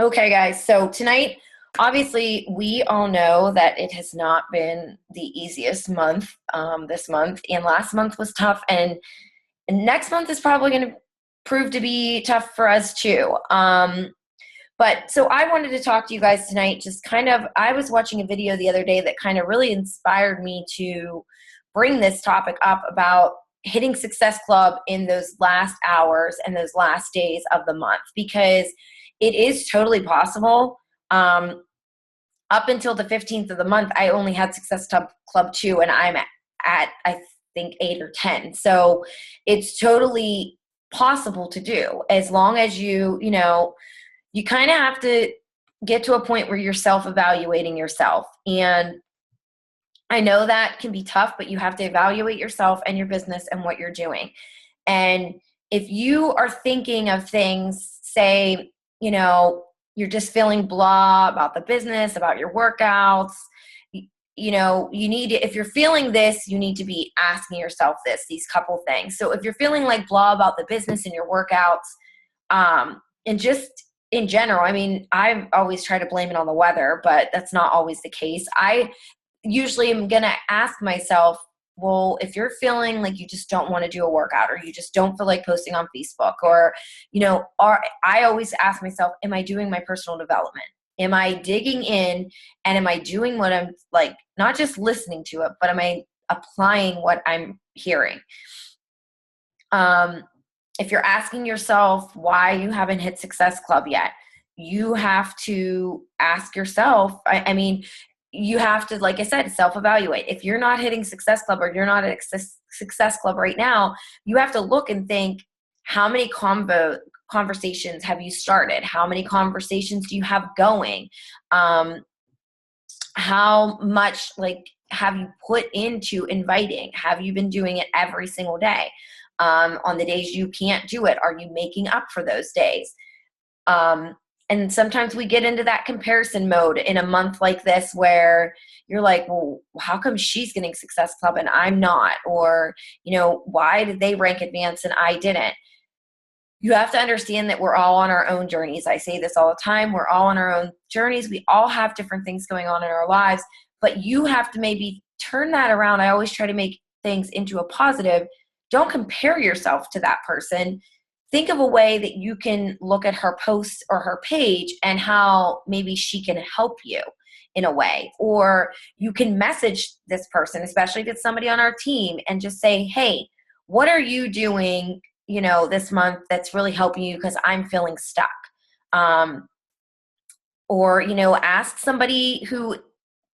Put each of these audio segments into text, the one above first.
Okay, guys. So tonight, obviously, we all know that it has not been the easiest month this month, and last month was tough, and next month is probably going to prove to be tough for us too. But so I wanted to talk to you guys tonight. Just kind of, I was watching a video the other day that kind of really inspired me to bring this topic up about hitting Success Club in those last hours and those last days of the month, because it is totally possible. Up until the 15th of the month, I only had Success Club 2, and I'm at I think 8 or 10. So it's totally possible to do, as long as you kind of have to get to a point where you're self-evaluating yourself. And I know that can be tough, but you have to evaluate yourself and your business and what you're doing. And if you are thinking of things, say, you're just feeling blah about the business, about your workouts, you need to, if you're feeling this, you need to be asking yourself these couple things. So if you're feeling like blah about the business and your workouts, and just in general, I mean, I've always tried to blame it on the weather, but that's not always the case. I usually am going to ask myself, well, if you're feeling like you just don't want to do a workout, or you just don't feel like posting on Facebook, or, I always ask myself, am I doing my personal development? Am I digging in, and am I doing what I'm like, not just listening to it, but am I applying what I'm hearing? If you're asking yourself why you haven't hit Success Club yet, you have to ask yourself, I mean, you have to, like I said, self-evaluate. If you're not hitting Success Club, or you're not at Success Club right now, you have to look and think, how many conversations have you started? How many conversations do you have going? How much have you put into inviting? Have you been doing it every single day? On the days you can't do it, are you making up for those days? And sometimes we get into that comparison mode in a month like this, where you're like, well, how come she's getting Success Club and I'm not? Or, why did they rank advanced and I didn't? You have to understand that we're all on our own journeys. I say this all the time. We're all on our own journeys. We all have different things going on in our lives, but you have to maybe turn that around. I always try to make things into a positive. Don't compare yourself to that person. Think of a way that you can look at her post or her page and how maybe she can help you in a way. Or you can message this person, especially if it's somebody on our team, and just say, hey, what are you doing, this month that's really helping you, because I'm feeling stuck? Or, ask somebody who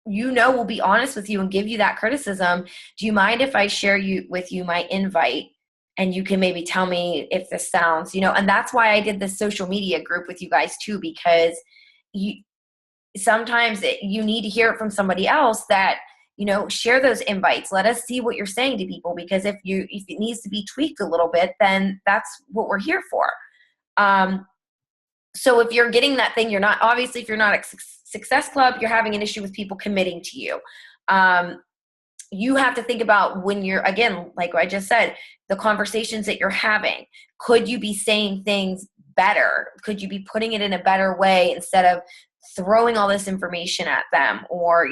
will be honest with you and give you that criticism. Do you mind if I share with you my invite, and you can maybe tell me if this sounds, and that's why I did this social media group with you guys too, because sometimes you need to hear it from somebody else that, share those invites. Let us see what you're saying to people, because if it needs to be tweaked a little bit, then that's what we're here for. So if you're getting that thing, if you're not at Success Club, you're having an issue with people committing to you. You have to think about, when you're, again, like I just said, the conversations that you're having. Could you be saying things better? Could you be putting it in a better way instead of throwing all this information at them? Or,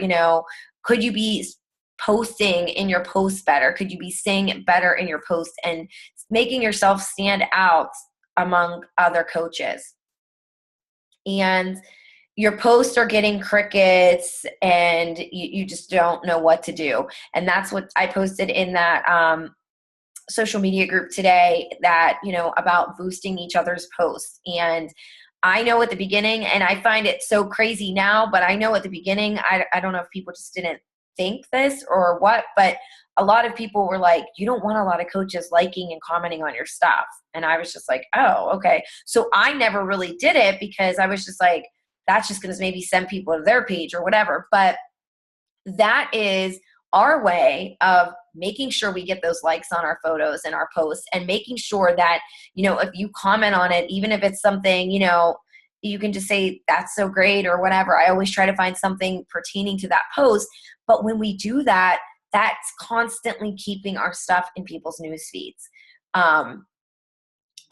could you be posting in your posts better? Could you be saying it better in your posts and making yourself stand out among other coaches? And your posts are getting crickets, and you just don't know what to do. And that's what I posted in that social media group today, that, about boosting each other's posts. And I know at the beginning, and I find it so crazy now, but I know at the beginning, I don't know if people just didn't think this or what, but a lot of people were like, you don't want a lot of coaches liking and commenting on your stuff. And I was just like, oh, okay. So I never really did it, because I was just like, that's just going to maybe send people to their page or whatever. But that is our way of making sure we get those likes on our photos and our posts, and making sure that, if you comment on it, even if it's something, you can just say, that's so great, or whatever. I always try to find something pertaining to that post. But when we do that, that's constantly keeping our stuff in people's news feeds.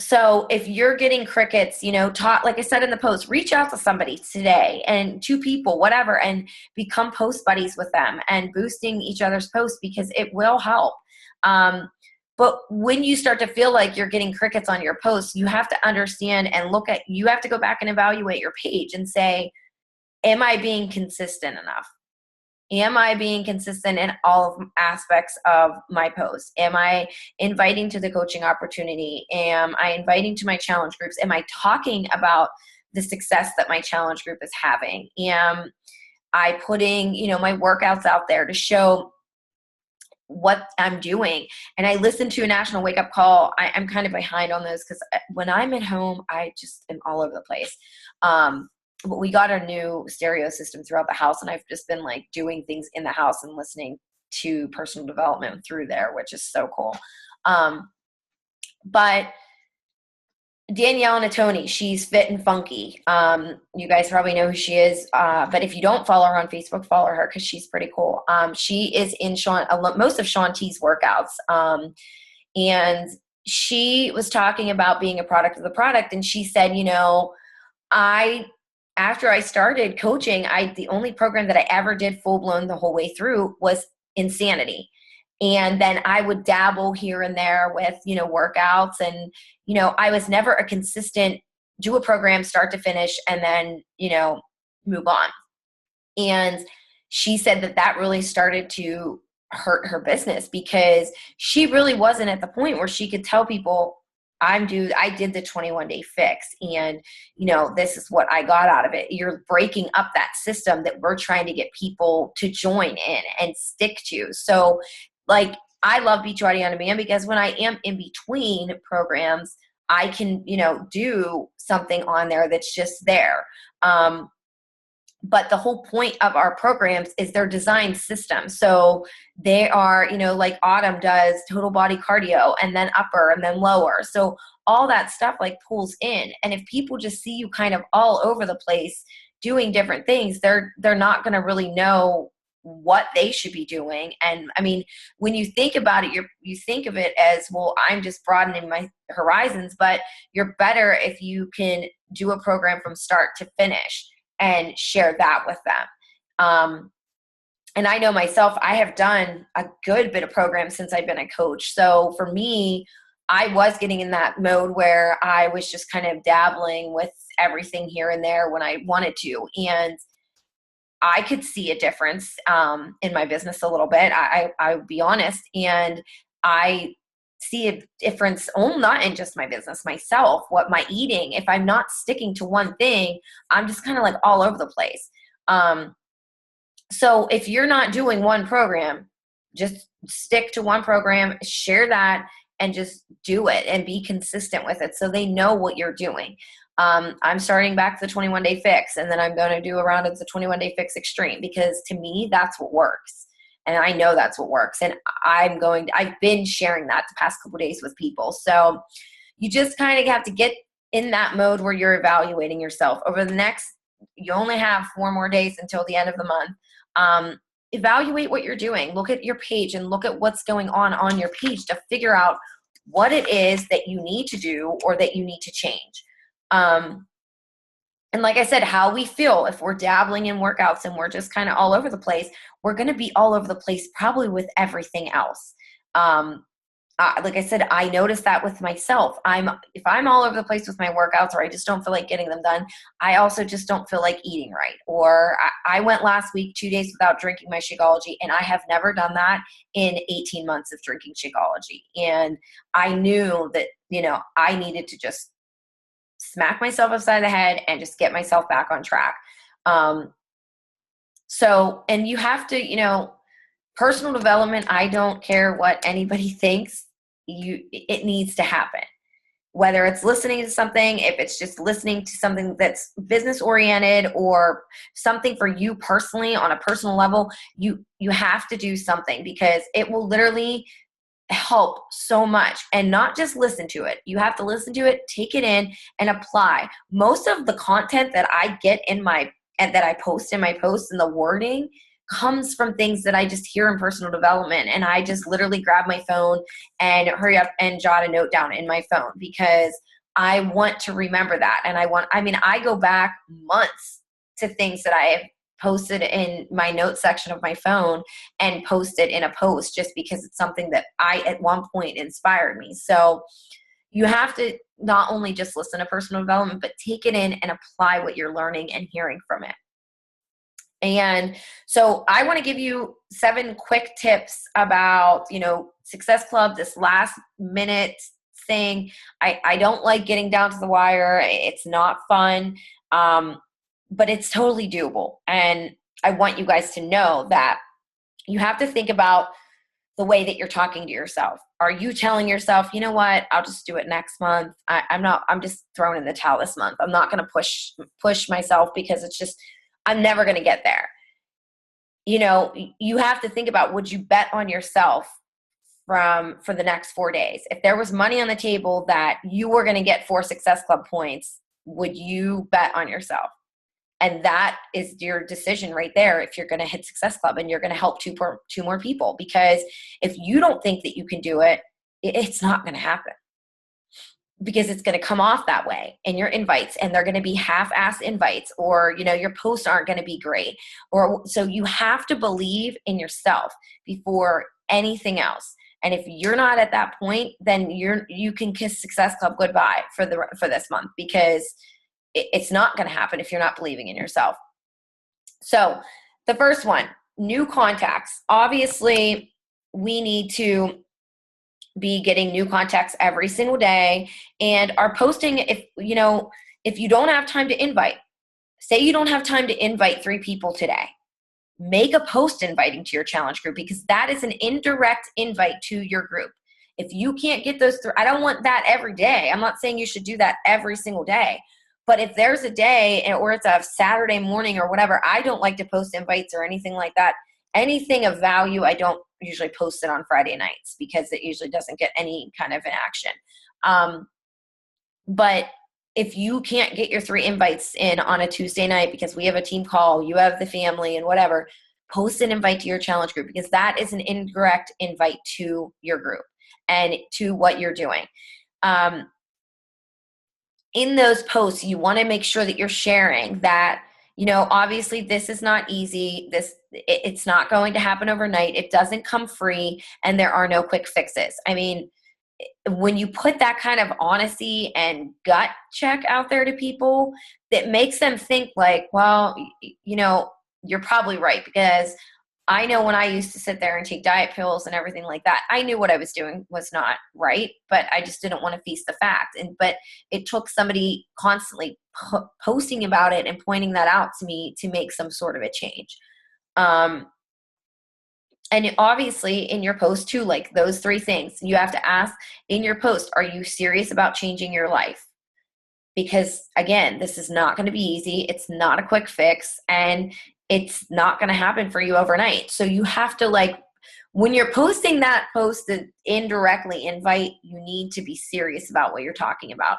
So if you're getting crickets, talk, like I said in the post, reach out to somebody today, and two people, whatever, and become post buddies with them and boosting each other's posts, because it will help. But when you start to feel like you're getting crickets on your posts, you have to understand and you have to go back and evaluate your page and say, am I being consistent enough? Am I being consistent in all of aspects of my posts? Am I inviting to the coaching opportunity? Am I inviting to my challenge groups? Am I talking about the success that my challenge group is having? Am I putting, my workouts out there to show what I'm doing? And I listen to a National Wake Up Call. I'm kind of behind on those because when I'm at home, I just am all over the place. But we got our new stereo system throughout the house, and I've just been like doing things in the house and listening to personal development through there, which is so cool. But Danielle Natoni, she's Fit and Funky. You guys probably know who she is, but if you don't follow her on Facebook, follow her because she's pretty cool. She is in most of Shaun T's workouts, and she was talking about being a product of the product, and she said, after I started coaching, the only program that I ever did full blown the whole way through was Insanity. And then I would dabble here and there with, workouts, and, I was never a consistent do a program start to finish and then, move on. And she said that really started to hurt her business because she really wasn't at the point where she could tell people, I did the 21-day fix, and this is what I got out of it. You're breaking up that system that we're trying to get people to join in and stick to. So like, I love Beachbody On Demand because when I am in between programs, I can, do something on there that's just there. But the whole point of our programs is they're designed systems. So they are, like Autumn does total body cardio and then upper and then lower. So all that stuff like pulls in. And if people just see you kind of all over the place doing different things, they're not going to really know what they should be doing. And I mean, when you think about it, you think of it as, well, I'm just broadening my horizons, but you're better if you can do a program from start to finish and share that with them. And I know myself, I have done a good bit of programs since I've been a coach. So for me, I was getting in that mode where I was just kind of dabbling with everything here and there when I wanted to. And I could see a difference in my business a little bit. I would be honest. And I see a difference, not in just my business, myself, what my eating, if I'm not sticking to one thing, I'm just kind of like all over the place. So if you're not doing one program, just stick to one program, share that, and just do it and be consistent with it so they know what you're doing. I'm starting back the 21-day fix, and then I'm going to do a round of the 21-day fix extreme because to me, that's what works. And I know that's what works. And I've been sharing that the past couple of days with people. So you just kind of have to get in that mode where you're evaluating yourself over the you only have 4 more days until the end of the month. Evaluate what you're doing. Look at your page and look at what's going on your page to figure out what it is that you need to do or that you need to change. And like I said, how we feel if we're dabbling in workouts and we're just kind of all over the place, we're going to be all over the place probably with everything else. Like I said, I noticed that with myself. If I'm all over the place with my workouts or I just don't feel like getting them done, I also just don't feel like eating right. Or I went last week 2 days without drinking my Shakeology, and I have never done that in 18 months of drinking Shakeology. And I knew that, I needed to just smack myself upside the head and just get myself back on track. And you have to, personal development, I don't care what anybody thinks, it needs to happen. Whether it's listening to something, if it's just listening to something that's business oriented or something for you personally on a personal level, you have to do something because it will literally help so much. And not just listen to it. You have to listen to it, take it in, and apply. Most of the content that I get and that I post in my posts and the wording comes from things that I just hear in personal development. And I just literally grab my phone and hurry up and jot a note down in my phone because I want to remember that. And I go back months to things that I have posted in my notes section of my phone and posted in a post just because it's something that at one point inspired me. So you have to not only just listen to personal development, but take it in and apply what you're learning and hearing from it. And so I want to give you 7 quick tips about, Success Club, this last minute thing. I don't like getting down to the wire. It's not fun, but it's totally doable. And I want you guys to know that you have to think about the way that you're talking to yourself. Are you telling yourself, you know what, I'll just do it next month. I'm just throwing in the towel this month. I'm not going to push myself because I'm never going to get there. You have to think about, would you bet on yourself for the next 4 days? If there was money on the table that you were going to get 4 Success Club points, would you bet on yourself? And that is your decision right there if you're going to hit Success Club and you're going to help two more people. Because if you don't think that you can do it, it's not going to happen. Because it's going to come off that way in your invites, and they're going to be half-assed invites, or your posts aren't going to be great. So you have to believe in yourself before anything else. And if you're not at that point, then you can kiss Success Club goodbye for this month, because it's not going to happen if you're not believing in yourself. So the first one, new contacts. Obviously, we need to be getting new contacts every single day, and are posting. If you don't have time to invite, say you don't have time to invite 3 people today, make a post inviting to your challenge group, because that is an indirect invite to your group. If you can't get those 3, I don't want that every day. I'm not saying you should do that every single day. But if there's a day, or it's a Saturday morning or whatever, I don't like to post invites or anything like that. Anything of value, I don't usually post it on Friday nights, because it usually doesn't get any kind of an action. But if you can't get your 3 invites in on a Tuesday night because we have a team call, you have the family and whatever, post an invite to your challenge group, because that is an indirect invite to your group and to what you're doing. In those posts, you want to make sure that you're sharing that, obviously this is not easy. It's not going to happen overnight. It doesn't come free, and there are no quick fixes. I mean, when you put that kind of honesty and gut check out there to people, that makes them think like, well, you're probably right, because I know when I used to sit there and take diet pills and everything like that, I knew what I was doing was not right, but I just didn't want to face the fact. But it took somebody constantly posting about it and pointing that out to me to make some sort of a change. And obviously in your post too, like those 3 things, you have to ask in your post, are you serious about changing your life? Because again, this is not going to be easy. It's not a quick fix, and it's not going to happen for you overnight. So you have to, when you're posting that post that indirectly invite, you need to be serious about what you're talking about.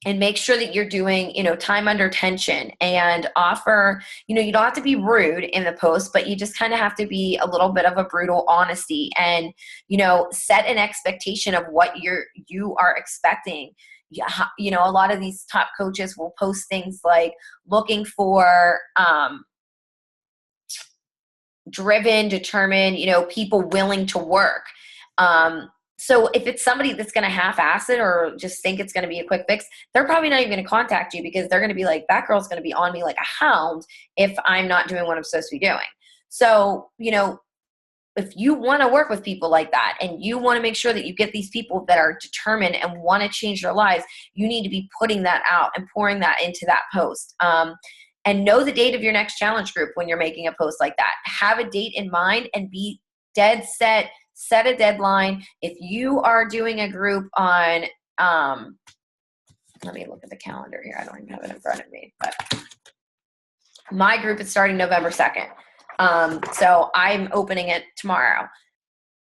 And make sure that you're doing, time under tension, and offer, you don't have to be rude in the post, but you just kind of have to be a little bit of a brutal honesty, and, set an expectation of what you are expecting. A lot of these top coaches will post things like looking for driven, determined, people willing to work. So if it's somebody that's going to half-ass it or just think it's going to be a quick fix, they're probably not even going to contact you, because they're going to be like, that girl's going to be on me like a hound if I'm not doing what I'm supposed to be doing. So, if you want to work with people like that, and you want to make sure that you get these people that are determined and want to change their lives, you need to be putting that out and pouring that into that post. And know the date of your next challenge group when you're making a post like that. Have a date in mind and be dead set. Set a deadline. If you are doing a group on, let me look at the calendar here. I don't even have it in front of me, but my group is starting November 2nd. So I'm opening it tomorrow.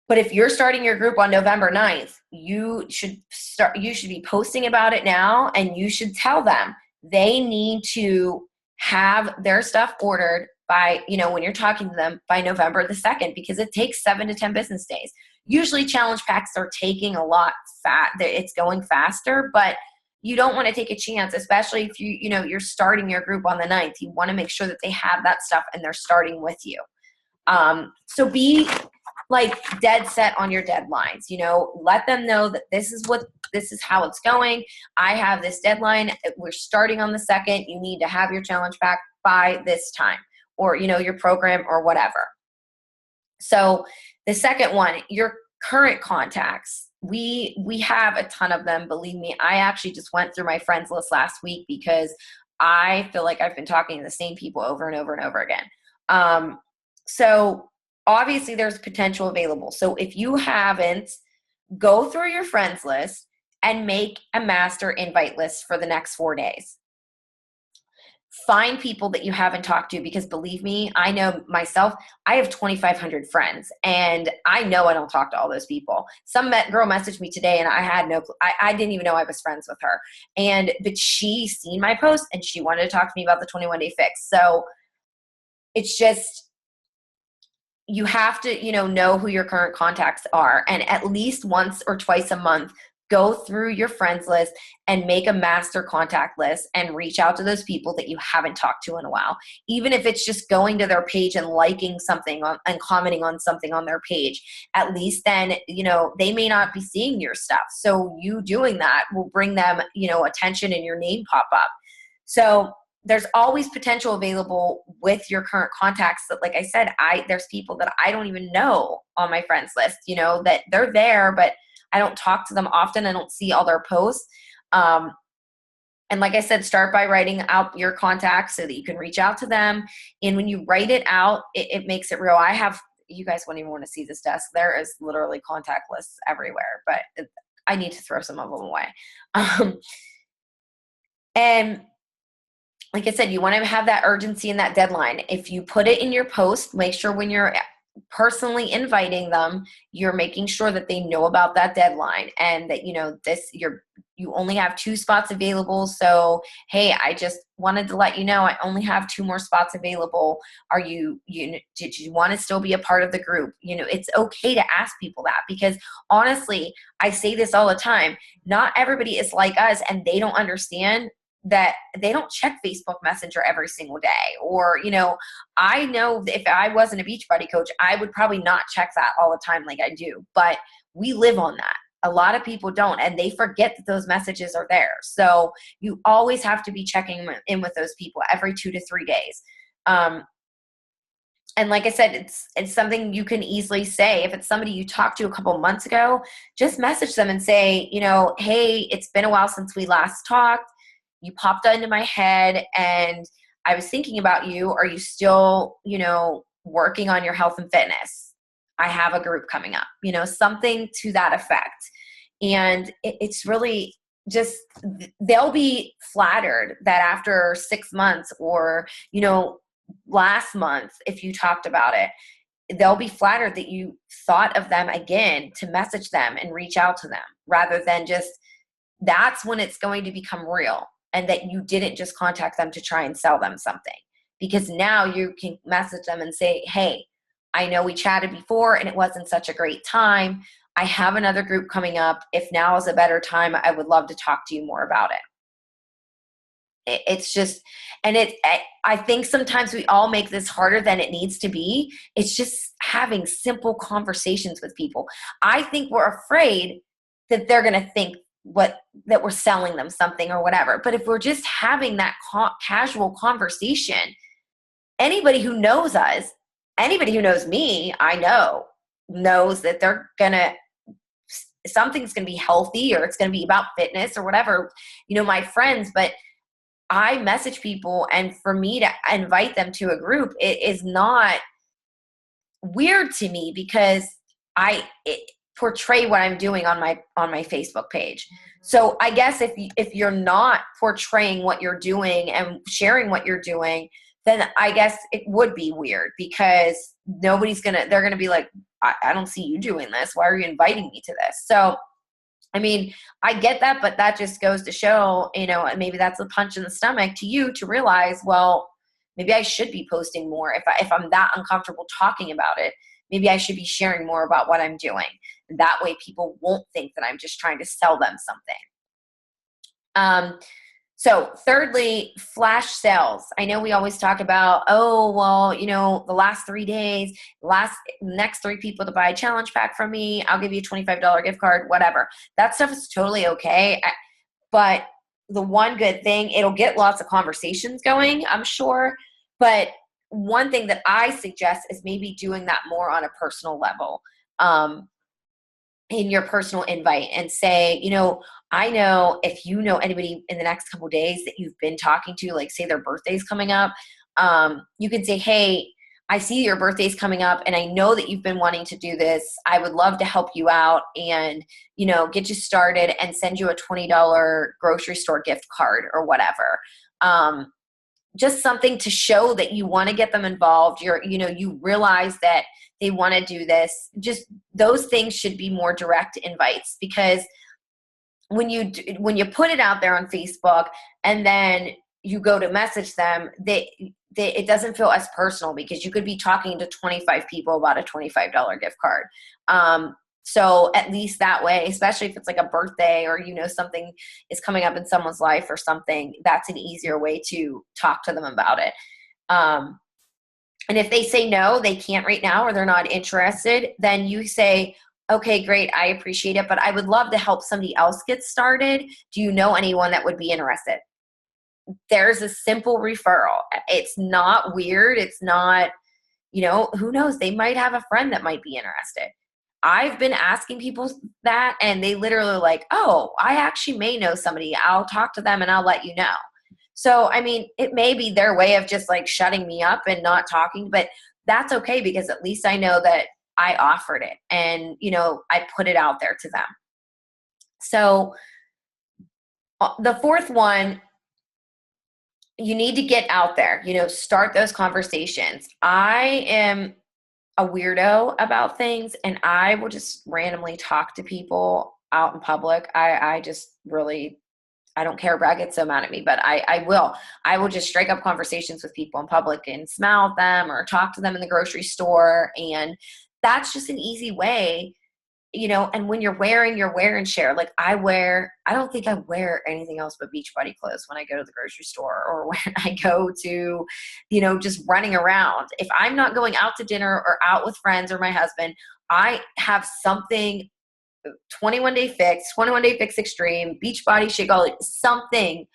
But if you're starting your group on November 9th, you should be posting about it now, and you should tell them they need to have their stuff ordered by, when you're talking to them, by November the 2nd, because it takes 7 to 10 business days. Usually challenge packs are taking a lot it's going faster, but you don't want to take a chance, especially if you're starting your group on the 9th. You want to make sure that they have that stuff and they're starting with you. So be like dead set on your deadlines. Let them know that this is how it's going. I have this deadline. We're starting on the 2nd. You need to have your challenge pack by this time, or your program or whatever. So the second one, your current contacts. We have a ton of them. Believe me, I actually just went through my friends list last week because I feel like I've been talking to the same people over and over and over again. So obviously there's potential available. So if you haven't, go through your friends list and make a master invite list for the next 4 days. Find people that you haven't talked to, because believe me, I know myself, I have 2,500 friends and I know I don't talk to all those people. Some girl messaged me today and I had no clue. I didn't even know I was friends with her. But she seen my post and she wanted to talk to me about the 21-day fix. So it's just, you have to, know who your current contacts are, and at least once or twice a month, go through your friends list and make a master contact list and reach out to those people that you haven't talked to in a while. Even if it's just going to their page and liking something and commenting on something on their page, at least then, they may not be seeing your stuff. So you doing that will bring them, attention and your name pop up. So there's always potential available with your current contacts that, like I said, there's people that I don't even know on my friends list, that they're there, but I don't talk to them often. I don't see all their posts. And like I said, start by writing out your contacts so that you can reach out to them. And when you write it out, it makes it real. You guys wouldn't even want to see this desk. There is literally contact lists everywhere, but I need to throw some of them away. And like I said, you want to have that urgency and that deadline. If you put it in your post, make sure when you're personally inviting them, you're making sure that they know about that deadline and that, you only have 2 spots available. So, hey, I just wanted to let you know I only have 2 more spots available. Did you want to still be a part of the group? It's okay to ask people that, because honestly, I say this all the time. Not everybody is like us, and they don't understand that they don't check Facebook Messenger every single day. Or, I know if I wasn't a Beachbody coach, I would probably not check that all the time like I do. But we live on that. A lot of people don't, and they forget that those messages are there. So you always have to be checking in with those people every 2 to 3 days. And like I said, it's something you can easily say. If it's somebody you talked to a couple months ago, just message them and say, hey, it's been a while since we last talked. You popped into my head and I was thinking about you. Are you still, working on your health and fitness? I have a group coming up, something to that effect. And it's really just, they'll be flattered that after 6 months or, last month, if you talked about it, they'll be flattered that you thought of them again to message them and reach out to them, rather than just, that's when it's going to become real. And that you didn't just contact them to try and sell them something, because now you can message them and say, hey, I know we chatted before and it wasn't such a great time. I have another group coming up. If now is a better time, I would love to talk to you more about it. It's just, and I think sometimes we all make this harder than it needs to be. It's just having simple conversations with people. I think we're afraid that they're going to think that we're selling them something or whatever. But if we're just having that casual conversation, anybody who knows us, anybody who knows me, I knows that something's going to be healthy, or it's going to be about fitness or whatever, my friends. But I message people, and for me to invite them to a group, it is not weird to me, because it portray what I'm doing on my Facebook page. So I guess if you're not portraying what you're doing and sharing what you're doing, then I guess it would be weird, because they're going to be like, I don't see you doing this. Why are you inviting me to this? So, I mean, I get that, but that just goes to show, maybe that's a punch in the stomach to you to realize, well, maybe I should be posting more if I'm that uncomfortable talking about it. maybe I should be sharing more about what I'm doing. That way people won't think that I'm just trying to sell them something. So thirdly, flash sales. I know we always talk about, oh, well, the last 3 days, next 3 people to buy a challenge pack from me, I'll give you a $25 gift card, whatever. That stuff is totally okay. But the one good thing, it'll get lots of conversations going, I'm sure. But one thing that I suggest is maybe doing that more on a personal level. In your personal invite, and say, I know if you know anybody in the next couple of days that you've been talking to, like say their birthday's coming up, you can say, hey, I see your birthday's coming up and I know that you've been wanting to do this. I would love to help you out and, get you started and send you a $20 grocery store gift card or whatever. Just something to show that you want to get them involved. You realize that they want to do this. Just those things should be more direct invites, because when you put it out there on Facebook and then you go to message them, it doesn't feel as personal, because you could be talking to 25 people about a $25 gift card. So at least that way, especially if it's like a birthday or, something is coming up in someone's life or something, that's an easier way to talk to them about it. And if they say no, they can't right now, or they're not interested, then you say, okay, great, I appreciate it, but I would love to help somebody else get started. Do you know anyone that would be interested? There's a simple referral. It's not weird. It's not, who knows? They might have a friend that might be interested. I've been asking people that, and they literally are like, oh, I actually may know somebody. I'll talk to them and I'll let you know. So, it may be their way of just like shutting me up and not talking, but that's okay, because at least I know that I offered it and, I put it out there to them. So the fourth one, you need to get out there, start those conversations. I am a weirdo about things, and I will just randomly talk to people out in public. I just really, I don't care. Brad gets so mad at me, but I will just strike up conversations with people in public and smile at them or talk to them in the grocery store. And that's just an easy way, and when you're wearing your wear and share, like I don't think I wear anything else but Beachbody clothes when I go to the grocery store or when I go to, just running around. If I'm not going out to dinner or out with friends or my husband, I have something 21 Day Fix Extreme, Beachbody Shakeology, something.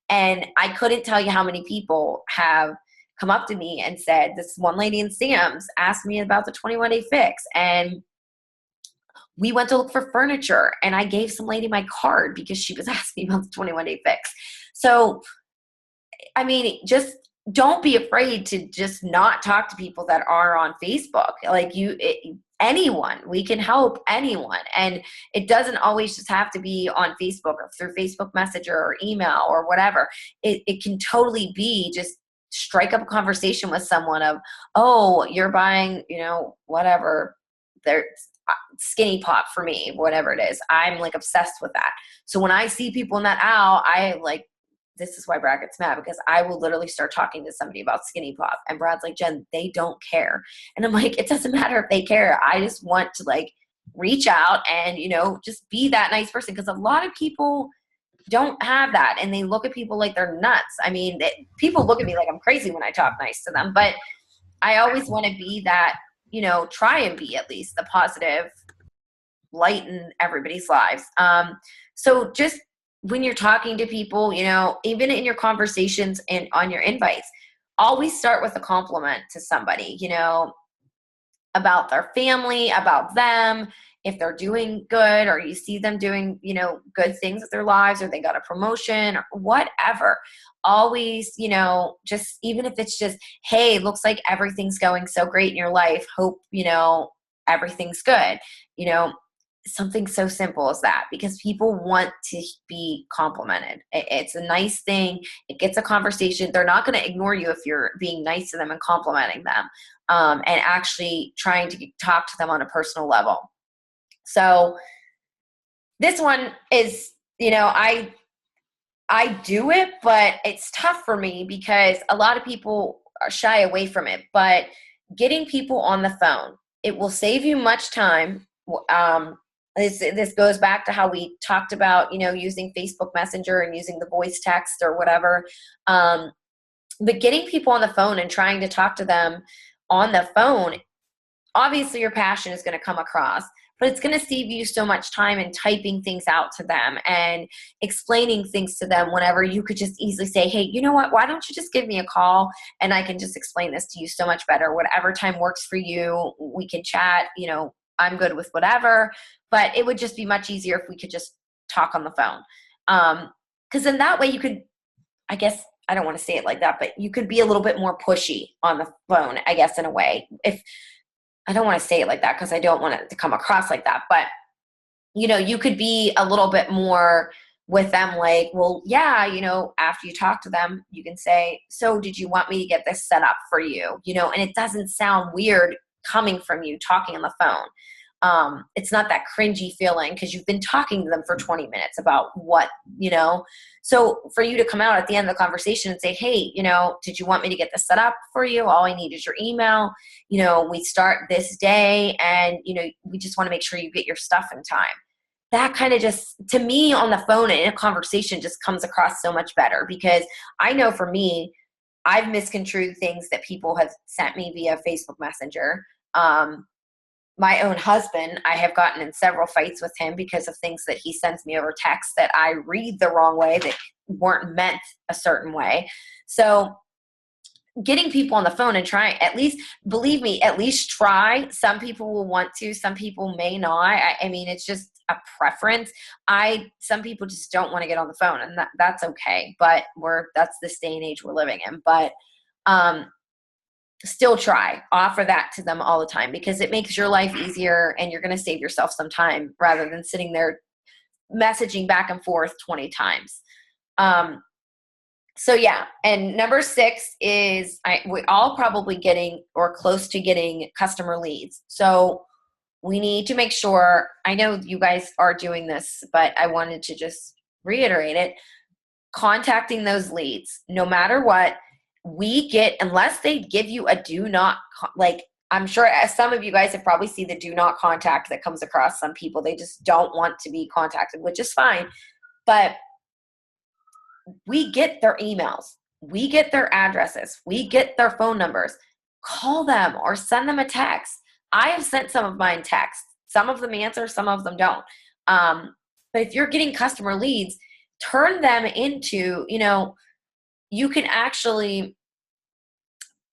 And I couldn't tell you how many people have come up to me and said, this one lady in Sam's asked me about the 21 Day Fix. And we went to look for furniture and I gave some lady my card because she was asking about the 21 Day Fix. So, just don't be afraid to just not talk to people that are on Facebook. Like anyone, we can help anyone. And it doesn't always just have to be on Facebook or through Facebook Messenger or email or whatever. It can totally be just strike up a conversation with someone of, oh, you're buying, whatever, there's Skinny Pop for me, whatever it is. I'm like obsessed with that. So when I see people in that aisle, I like, this is why Brad gets mad, because I will literally start talking to somebody about Skinny Pop. And Brad's like, Jen, they don't care. And I'm like, it doesn't matter if they care. I just want to like reach out and, just be that nice person. Because a lot of people don't have that. And they look at people like they're nuts. People look at me like I'm crazy when I talk nice to them. But I always want to be that, try and be at least the positive light in everybody's lives. So just when you're talking to people, even in your conversations and on your invites, always start with a compliment to somebody, about their family, about them, if they're doing good or you see them doing, good things with their lives, or they got a promotion or whatever. Always, just even if it's just, hey, looks like everything's going so great in your life. Hope, everything's good, something so simple as that, because people want to be complimented. It's a nice thing. It gets a conversation. They're not going to ignore you if you're being nice to them and complimenting them, and actually trying to talk to them on a personal level. So this one is, I do it, but it's tough for me because a lot of people are shy away from it. But getting people on the phone, It will save you much time. This goes back to how we talked about, using Facebook Messenger and using the voice text or whatever. But getting people on the phone and trying to talk to them on the phone, obviously your passion is going to come across, but it's going to save you so much time in typing things out to them and explaining things to them whenever you could just easily say, hey, you know what, why don't you just give me a call and I can just explain this to you so much better. Whatever time works for you, we can chat, I'm good with whatever, but it would just be much easier if we could just talk on the phone. Because in that way you could, I guess, I don't want to say it like that, but you could be a little bit more pushy on the phone, I guess, in a way. If I don't want to say it like that because I don't want it to come across like that, but you could be a little bit more with them, like, well, yeah, after you talk to them, you can say, so did you want me to get this set up for you? And it doesn't sound weird coming from you talking on the phone. It's not that cringy feeling because you've been talking to them for 20 minutes about what, so for you to come out at the end of the conversation and say, hey, did you want me to get this set up for you? All I need is your email. We start this day and, we just want to make sure you get your stuff in time. That kind of just, to me, on the phone and in a conversation just comes across so much better, because I know for me, I've misconstrued things that people have sent me via Facebook Messenger. My own husband, I have gotten in several fights with him because of things that he sends me over text that I read the wrong way, that weren't meant a certain way. So getting people on the phone and trying, at least, believe me, at least try. Some people will want to, some people may not. I mean, it's just a preference. Some people just don't want to get on the phone, and that's okay. But that's this day and age we're living in. But still offer that to them all the time, because it makes your life easier and you're going to save yourself some time rather than sitting there messaging back and forth 20 times. So yeah. And number 6 is we're all probably getting or close to getting customer leads. So we need to make sure, I know you guys are doing this, but I wanted to just reiterate it. Contacting those leads, no matter what, unless they give you a do not, like, I'm sure some of you guys have probably seen the do not contact that comes across some people. They just don't want to be contacted, which is fine. But we get their emails. We get their addresses. We get their phone numbers. Call them or send them a text. I have sent some of mine texts. Some of them answer, some of them don't. But if you're getting customer leads, turn them into, you can actually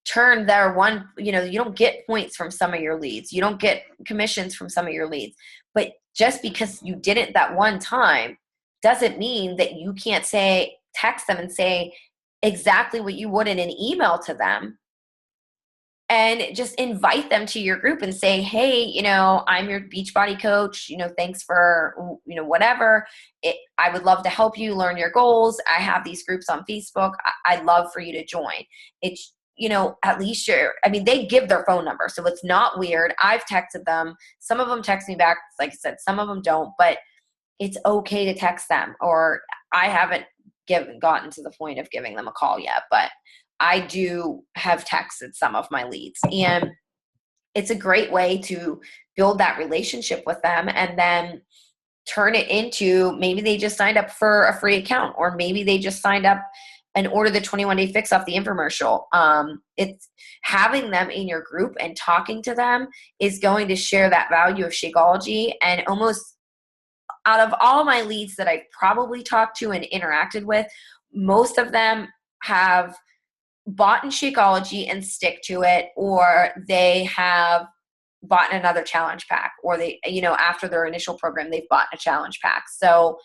turn their one, you don't get points from some of your leads. You don't get commissions from some of your leads. But just because you did it that one time doesn't mean that you can't text them and say exactly what you would in an email to them, and just invite them to your group and say, hey, I'm your Beachbody coach, thanks for, whatever. I would love to help you learn your goals. I have these groups on Facebook. I'd love for you to join. It's, at least they give their phone number, so it's not weird. I've texted them. Some of them text me back. Like I said, some of them don't, but it's okay to text them. Or I haven't gotten to the point of giving them a call yet, but I do have texted some of my leads, and it's a great way to build that relationship with them and then turn it into, maybe they just signed up for a free account, or maybe they just signed up and ordered the 21-day fix off the infomercial. It's having them in your group and talking to them is going to share that value of Shakeology. And almost out of all my leads that I've probably talked to and interacted with, most of them have bought in Shakeology and stick to it, or they have bought another challenge pack, or they, after their initial program, they've bought a challenge pack. So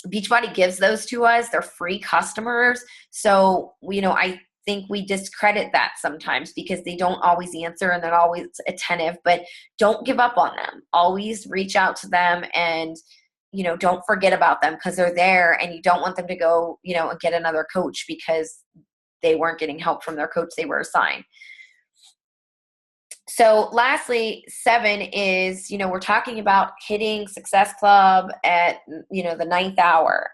Beachbody gives those to us. They're free customers. So, I think we discredit that sometimes because they don't always answer and they're always attentive, but don't give up on them. Always reach out to them and, don't forget about them, because they're there, and you don't want them to go, and get another coach because they weren't getting help from their coach they were assigned. So lastly, 7 is, we're talking about hitting Success Club at, the 9th hour.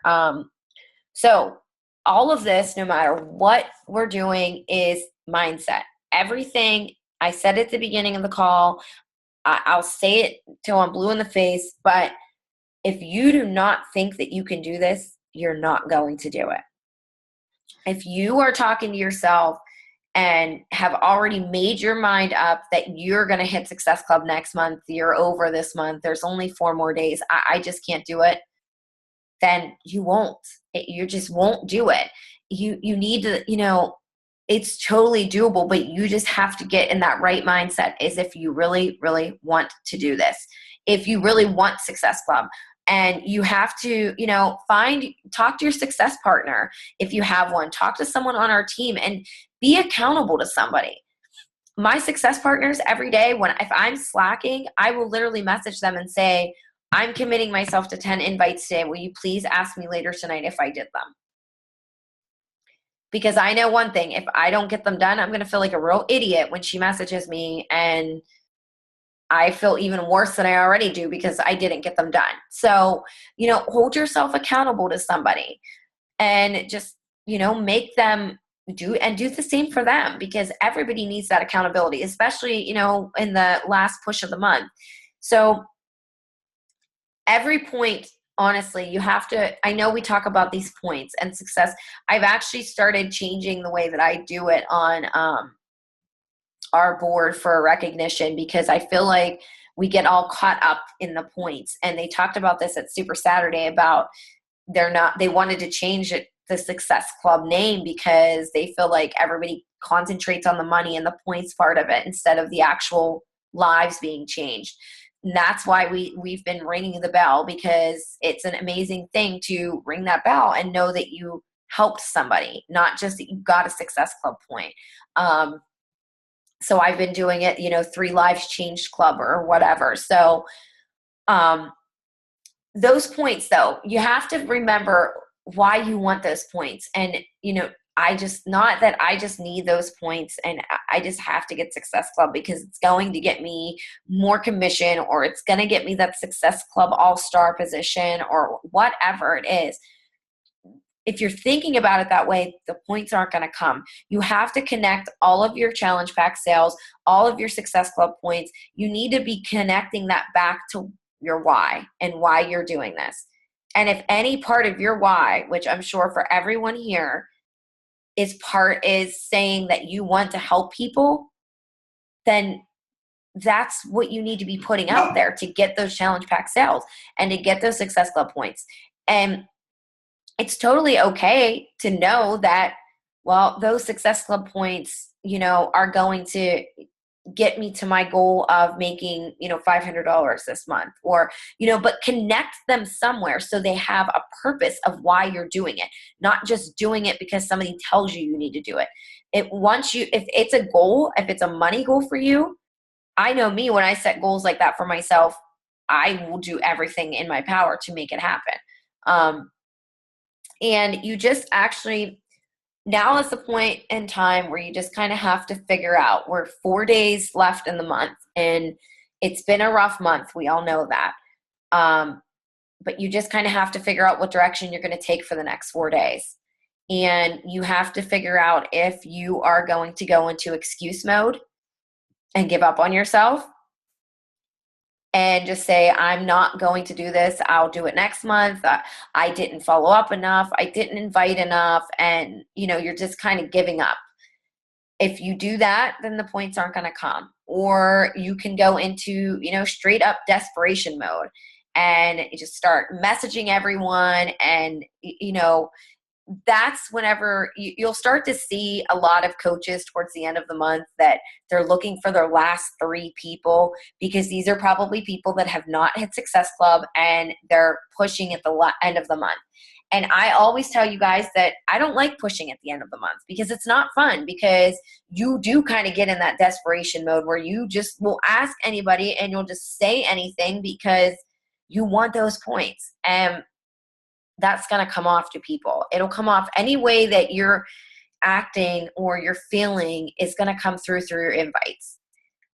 So all of this, no matter what we're doing, is mindset. Everything I said it at the beginning of the call. I'll say it till I'm blue in the face, but if you do not think that you can do this, you're not going to do it. If you are talking to yourself and have already made your mind up that you're going to hit Success Club next month, you're over this month, there's only 4 more days, I just can't do it, then you won't. You just won't do it. You need to, it's totally doable, but you just have to get in that right mindset as if you really, really want to do this. If you really want Success Club, and you have to, talk to your success partner. If you have one, talk to someone on our team and be accountable to somebody. My success partners every day, if I'm slacking, I will literally message them and say, I'm committing myself to 10 invites today. Will you please ask me later tonight if I did them? Because I know one thing, if I don't get them done, I'm going to feel like a real idiot when she messages me, and I feel even worse than I already do because I didn't get them done. So, hold yourself accountable to somebody and just, make them do the same for them, because everybody needs that accountability, especially, in the last push of the month. So every point, honestly, you have to, I know we talk about these points and success. I've actually started changing the way that I do it on our board for recognition, because I feel like we get all caught up in the points. And they talked about this at Super Saturday about they wanted to change it, the Success Club name, because they feel like everybody concentrates on the money and the points part of it instead of the actual lives being changed. And that's why we've been ringing the bell, because it's an amazing thing to ring that bell and know that you helped somebody, not just that you got a Success Club point. So I've been doing it, 3 lives changed club or whatever. So those points, though, you have to remember why you want those points. And, I just need those points and I just have to get Success Club because it's going to get me more commission, or it's going to get me that Success Club all-star position, or whatever it is. If you're thinking about it that way, the points aren't going to come. You have to connect all of your challenge pack sales, all of your Success Club points. You need to be connecting that back to your why and why you're doing this. And if any part of your why, which I'm sure for everyone here is saying that you want to help people, then that's what you need to be putting out there to get those challenge pack sales and to get those Success Club points. And it's totally okay to know that, well, those Success Club points, are going to get me to my goal of making, $500 this month, or, but connect them somewhere so they have a purpose of why you're doing it, not just doing it because somebody tells you need to do it. If it's a goal, if it's a money goal for you, I know me, when I set goals like that for myself, I will do everything in my power to make it happen. And you just actually, now is the point in time where you just kind of have to figure out, we're 4 days left in the month, and it's been a rough month. We all know that. But you just kind of have to figure out what direction you're going to take for the next 4 days. And you have to figure out if you are going to go into excuse mode and give up on yourself and just say, I'm not going to do this. I'll do it next month. I didn't follow up enough. I didn't invite enough. And, you're just kind of giving up. If you do that, then the points aren't going to come. Or you can go into, straight up desperation mode and you just start messaging everyone. And, that's whenever you'll start to see a lot of coaches towards the end of the month that they're looking for their last 3 people, because these are probably people that have not hit Success Club and they're pushing at the end of the month. And I always tell you guys that I don't like pushing at the end of the month, because it's not fun, because you do kind of get in that desperation mode where you just will ask anybody and you'll just say anything because you want those points. And that's going to come off to people. It'll come off any way that you're acting or you're feeling is going to come through your invites.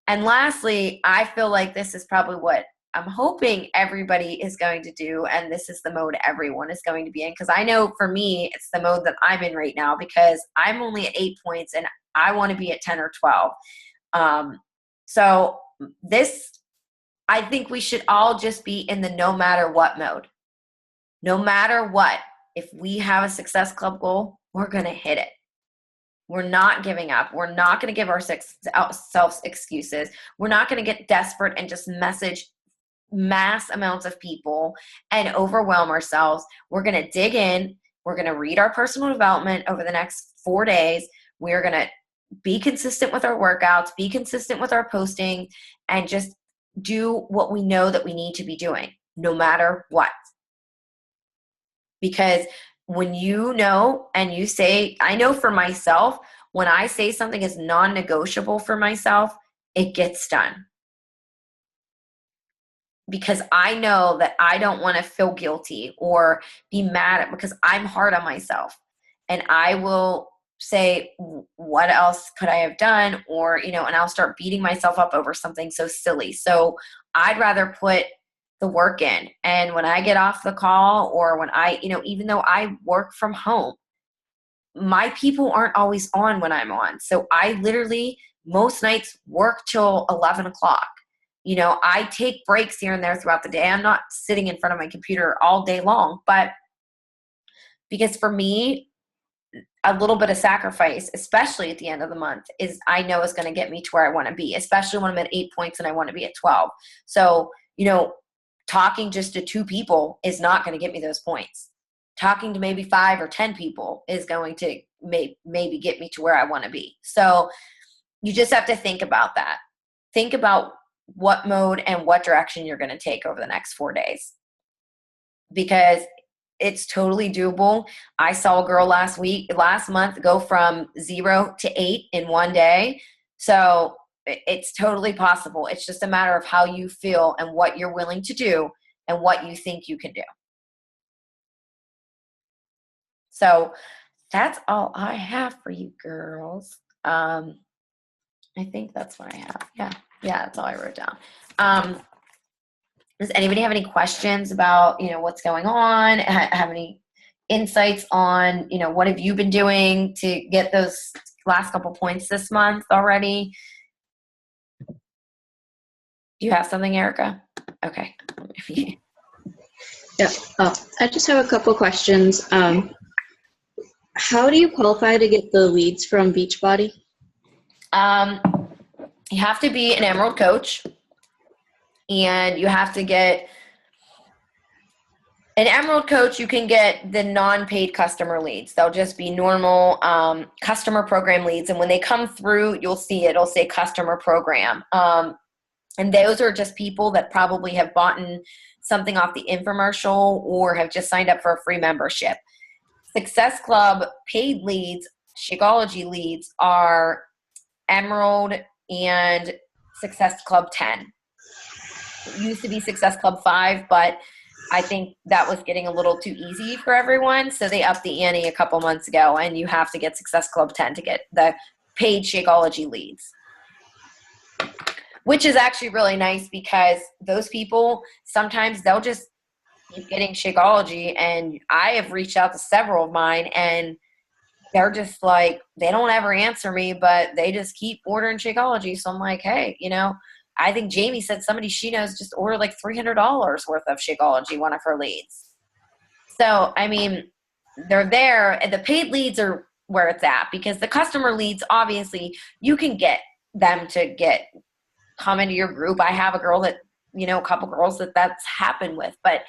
And lastly, I feel like this is probably what I'm hoping everybody is going to do. And this is the mode everyone is going to be in. Because I know for me, it's the mode that I'm in right now, because I'm only at 8 points and I want to be at 10 or 12. So this, I think we should all just be in the no matter what mode. No matter what, if we have a Success Club goal, we're going to hit it. We're not giving up. We're not going to give ourselves excuses. We're not going to get desperate and just message mass amounts of people and overwhelm ourselves. We're going to dig in. We're going to read our personal development over the next 4 days. We're going to be consistent with our workouts, be consistent with our posting, and just do what we know that we need to be doing, no matter what. Because when you know and you say, I know for myself, when I say something is non-negotiable for myself, it gets done. Because I know that I don't want to feel guilty or be mad at, because I'm hard on myself. And I will say, what else could I have done? Or, and I'll start beating myself up over something so silly. So I'd rather put the work in. And when I get off the call, or when I, even though I work from home, my people aren't always on when I'm on. So I literally most nights work till 11 o'clock. I take breaks here and there throughout the day. I'm not sitting in front of my computer all day long, but because for me, a little bit of sacrifice, especially at the end of the month, I know is going to get me to where I want to be, especially when I'm at 8 points and I want to be at 12. So, talking just to 2 people is not going to get me those points. Talking to maybe 5 or 10 people is going to maybe get me to where I want to be. So you just have to think about that. Think about what mode and what direction you're going to take over the next 4 days, because it's totally doable. I saw a girl last month go from 0 to 8 in 1 day. So it's totally possible. It's just a matter of how you feel and what you're willing to do and what you think you can do. So that's all I have for you girls. I think that's what I have. Yeah, that's all I wrote down. Does anybody have any questions about, what's going on? Have any insights on, what have you been doing to get those last couple points this month already? Do you have something, Erica? Okay. Yeah. I just have a couple questions. How do you qualify to get the leads from Beachbody? You have to be an Emerald coach, and you have to get an Emerald coach. You can get the non-paid customer leads. They'll just be normal customer program leads. And when they come through, you'll see it'll say customer program. And those are just people that probably have bought something off the infomercial or have just signed up for a free membership. Success Club paid leads, Shakeology leads, are Emerald and Success Club 10. It used to be Success Club 5, but I think that was getting a little too easy for everyone. So they upped the ante a couple months ago, and you have to get Success Club 10 to get the paid Shakeology leads, which is actually really nice, because those people, sometimes they'll just keep getting Shakeology. And I have reached out to several of mine, and they're just like, they don't ever answer me, but they just keep ordering Shakeology. So I'm like, hey, I think Jamie said somebody she knows just ordered like $300 worth of Shakeology, one of her leads. So, I mean, they're there, and the paid leads are where it's at, because the customer leads, obviously, you can get them to come into your group. I have a girl that, a couple girls that's happened with, but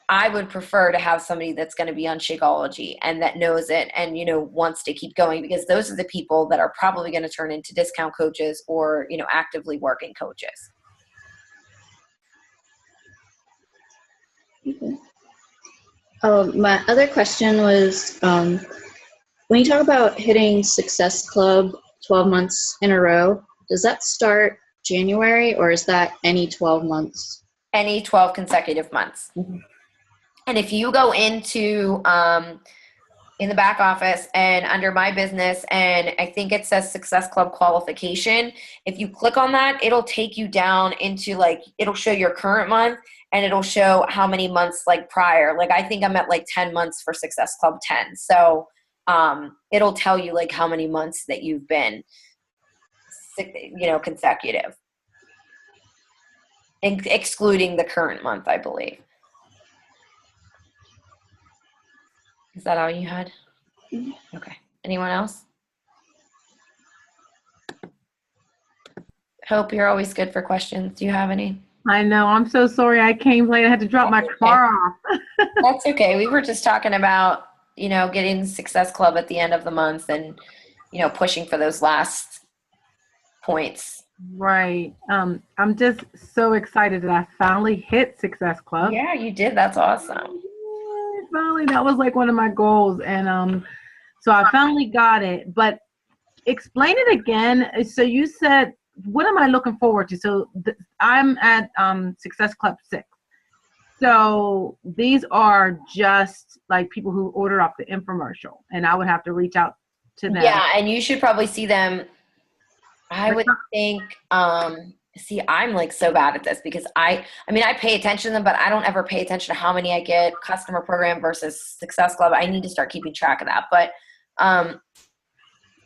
I would prefer to have somebody that's going to be on Shakeology and that knows it and, wants to keep going, because those are the people that are probably going to turn into discount coaches or, actively working coaches. Okay. My other question was, when you talk about hitting Success Club 12 months in a row, does that start January, or is that any 12 months? Any 12 consecutive months. Mm-hmm. And if you go into in the back office and under my business, and I think it says Success Club qualification, if you click on that, it'll take you down into it'll show your current month, and it'll show how many months prior. I think I'm at 10 months for Success Club 10. So it'll tell you how many months that you've been consecutive, excluding the current month, I believe. Is that all you had? Okay. Anyone else? Hope, you're always good for questions. Do you have any? I know. I'm so sorry I came late. I had to drop my car off. That's okay. We were just talking about, getting Success Club at the end of the month and, pushing for those last points. Right. I'm just so excited that I finally hit Success Club. Yeah, you did. That's awesome. Yeah, finally, that was like one of my goals. And so I finally got it. But explain it again. So you said, what am I looking forward to? So I'm at Success Club 6. So these are just like people who order off the infomercial, and I would have to reach out to them. Yeah, and you should probably see them. I would think, see, I'm like so bad at this because I pay attention to them, but I don't ever pay attention to how many I get customer program versus Success Club. I need to start keeping track of that. But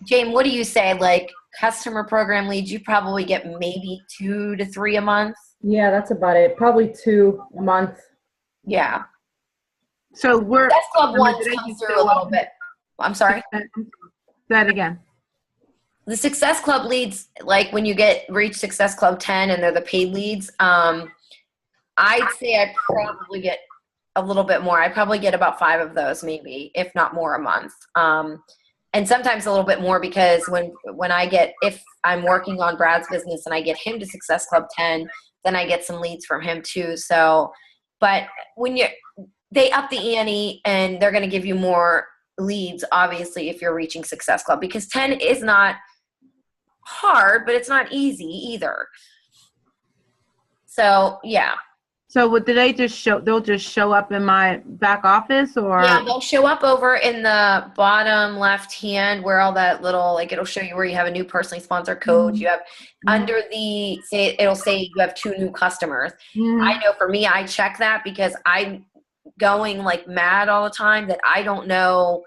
Jane, what do you say? Like customer program leads, you probably get maybe 2 to 3 a month. Yeah, that's about it. Probably 2 a month. Yeah. So we're Success Club ones comes through a little bit. I'm sorry. Say that again. The Success Club leads, like when you reach Success Club 10 and they're the paid leads, I'd say I probably get a little bit more. I probably get about 5 of those, maybe, if not more, a month. And sometimes a little bit more because if I'm working on Brad's business and I get him to Success Club 10, then I get some leads from him too. So, but when they up the ante and they're going to give you more leads, obviously, if you're reaching Success Club, because 10 is not hard, but it's not easy either. So, yeah. So what do they just show? They'll just show up in my back office, or yeah, they'll show up over in the bottom left hand where all that little, like, it'll show you where you have a new personally sponsored code. You have under it'll say you have 2 new customers. I know for me, I check that because I'm going like mad all the time that I don't know.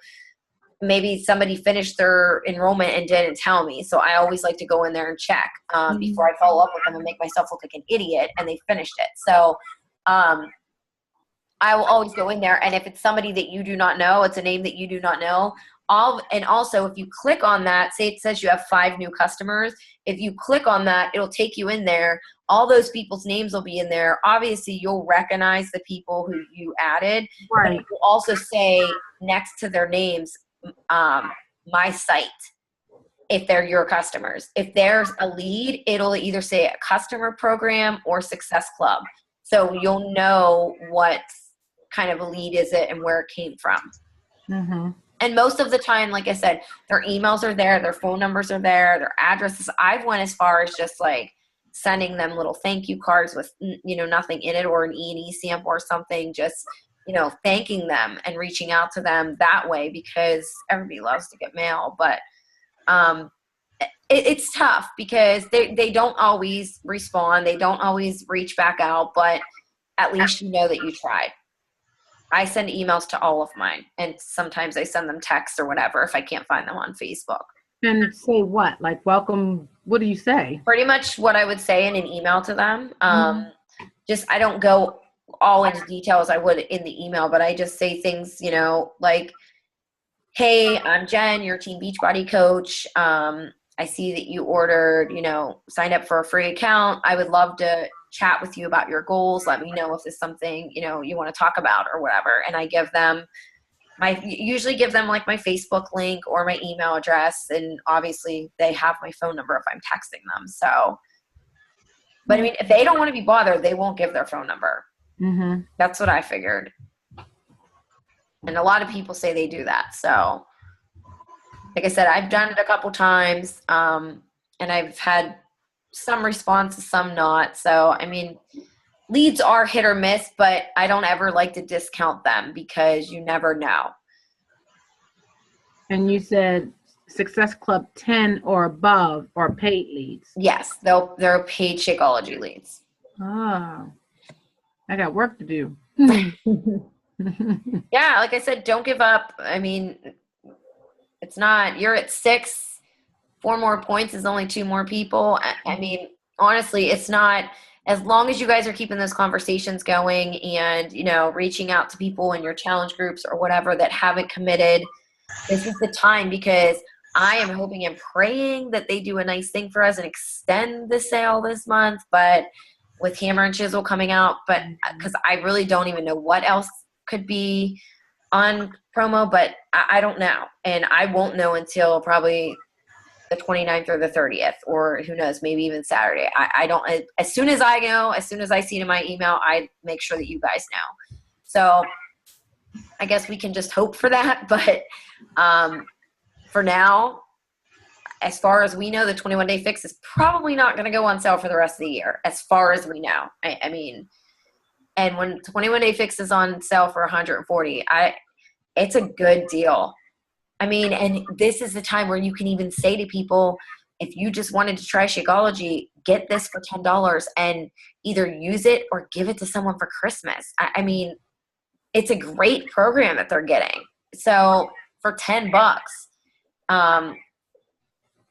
Maybe somebody finished their enrollment and didn't tell me. So I always like to go in there and check before I follow up with them and make myself look like an idiot and they finished it. So I will always go in there. And if it's somebody that you do not know, it's a name that you do not know. And also if you click on that, say it says you have 5 new customers. If you click on that, it'll take you in there. All those people's names will be in there. Obviously you'll recognize the people who you added. right? But it will also say next to their names, my site, if they're your customers. If there's a lead, it'll either say a customer program or Success Club. So you'll know what kind of a lead is it and where it came from. Mm-hmm. And most of the time, like I said, their emails are there, their phone numbers are there, their addresses. I've went as far as just like sending them little thank you cards with, nothing in it, or an E&E stamp or something, just thanking them and reaching out to them that way, because everybody loves to get mail. But it's tough because they don't always respond. They don't always reach back out, but at least you know that you tried. I send emails to all of mine, and sometimes I send them texts or whatever if I can't find them on Facebook. And say what? Like, welcome. What do you say? Pretty much what I would say in an email to them. Just I don't go all into detail as I would in the email, but I just say things, like, hey, I'm Jen, your Team Beachbody coach. I see that you ordered, signed up for a free account. I would love to chat with you about your goals. Let me know if there's something, you want to talk about or whatever. And I usually give them like my Facebook link or my email address. And obviously they have my phone number if I'm texting them. So, but I mean, if they don't want to be bothered, they won't give their phone number. Mm-hmm. That's what I figured. And a lot of people say they do that. So like I said, I've done it a couple times, and I've had some responses, some not. So, I mean, leads are hit or miss, but I don't ever like to discount them because you never know. And you said Success Club 10 or above are paid leads. Yes, they're paid Shakeology leads. Oh, I got work to do. Yeah, like I said, don't give up. I mean, you're at 6. 4 more points is only 2 more people. I mean, honestly, it's not, as long as you guys are keeping those conversations going and, you know, reaching out to people in your challenge groups or whatever that haven't committed, this is the time, because I am hoping and praying that they do a nice thing for us and extend the sale this month, but with Hammer and Chisel coming out, but because I really don't even know what else could be on promo, but I don't know. And I won't know until probably the 29th or the 30th, or who knows, maybe even Saturday. I don't, as soon as I know, as soon as I see it in my email, I make sure that you guys know. So I guess we can just hope for that. But for now, as far as we know, the 21-day fix is probably not going to go on sale for the rest of the year, as far as we know. I mean, and when 21-day fix is on sale for 140, it's a good deal. I mean, and this is the time where you can even say to people, if you just wanted to try Shakeology, get this for $10 and either use it or give it to someone for Christmas. I mean, it's a great program that they're getting. So for $10,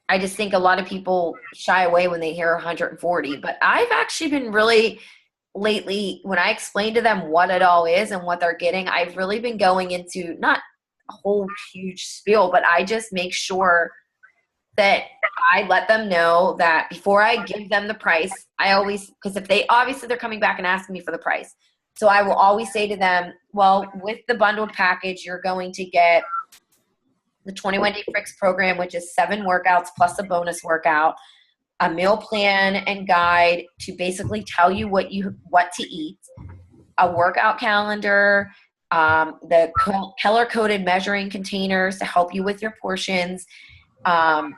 I just think a lot of people shy away when they hear 140. But I've actually been really lately, when I explain to them what it all is and what they're getting, I've really been going into not a whole huge spiel, but I just make sure that I let them know that before I give them the price, I always, because if they, obviously they're coming back and asking me for the price. So I will always say to them, well, with the bundled package, you're going to get the 21-day fix program, which is 7 workouts plus a bonus workout, a meal plan and guide to basically tell you what to eat, a workout calendar, the color-coded measuring containers to help you with your portions. I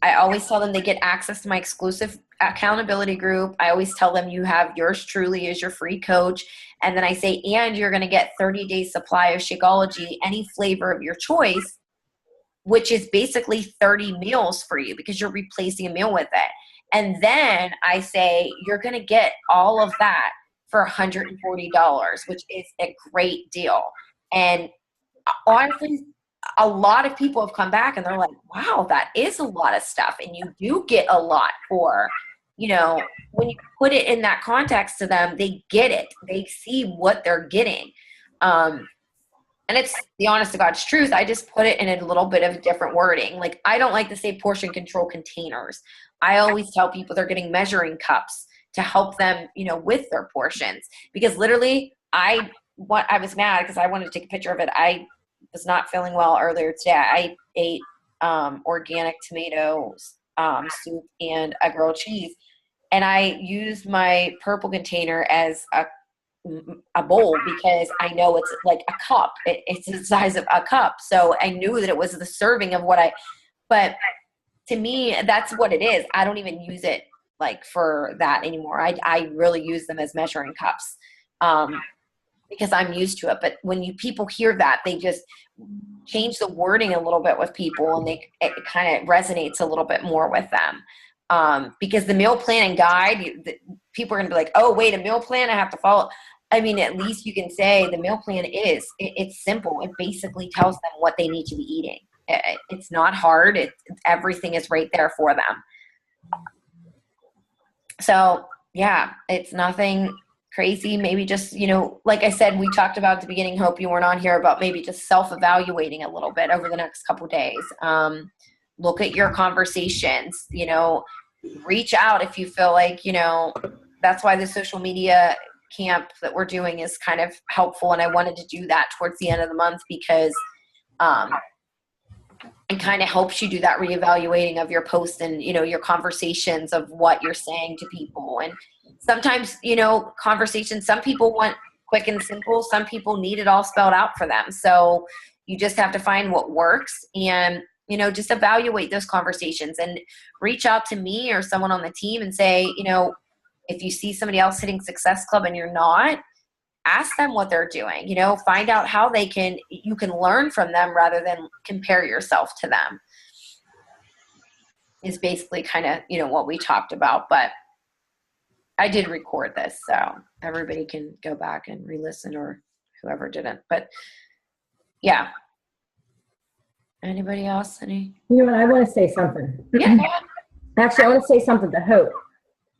always tell them they get access to my exclusive accountability group. I always tell them you have yours truly as your free coach. And then I say, and you're going to get 30 days supply of Shakeology, any flavor of your choice, which is basically 30 meals for you because you're replacing a meal with it. And then I say, you're going to get all of that for $140, which is a great deal. And honestly, a lot of people have come back and they're like, wow, that is a lot of stuff. And you do get a lot for, you know, when you put it in that context to them, they get it. They see what they're getting. And it's the honest to God's truth. I just put it in a little bit of different wording. Like, I don't like to say portion control containers. I always tell people they're getting measuring cups to help them, you know, with their portions. Because literally, I was mad because I wanted to take a picture of it. I was not feeling well earlier today. I ate organic tomato soup and a grilled cheese. And I used my purple container as a bowl because I know it's like a cup. It's the size of a cup. So I knew that it was the serving of but to me, that's what it is. I don't even use it like for that anymore. I really use them as measuring cups because I'm used to it. But when people hear that, they just change the wording a little bit with people, and it kind of resonates a little bit more with them. Because the meal plan and guide, people are going to be like, oh, wait, a meal plan? I have to follow. I mean, at least you can say the meal plan it's simple. It basically tells them what they need to be eating. It's not hard. Everything is right there for them. So yeah, it's nothing crazy. Maybe just, you know, like I said, we talked about at the beginning, hope you weren't on here, about maybe just self-evaluating a little bit over the next couple days. Look at your conversations, you know, reach out if you feel like, you know, that's why the social media camp that we're doing is kind of helpful. And I wanted to do that towards the end of the month because it kind of helps you do that reevaluating of your posts and, you know, your conversations of what you're saying to people. And sometimes, you know, conversations, some people want quick and simple. Some people need it all spelled out for them. So you just have to find what works and, you know, just evaluate those conversations and reach out to me or someone on the team and say, you know, if you see somebody else hitting Success Club and you're not, ask them what they're doing, you know, find out how you can learn from them rather than compare yourself to them is basically kind of, you know, what we talked about. But I did record this, so everybody can go back and re-listen or whoever didn't. But yeah, Anybody else? Any? You know what? I want to say something. Yeah. Go ahead. Actually, I want to say something to Hope.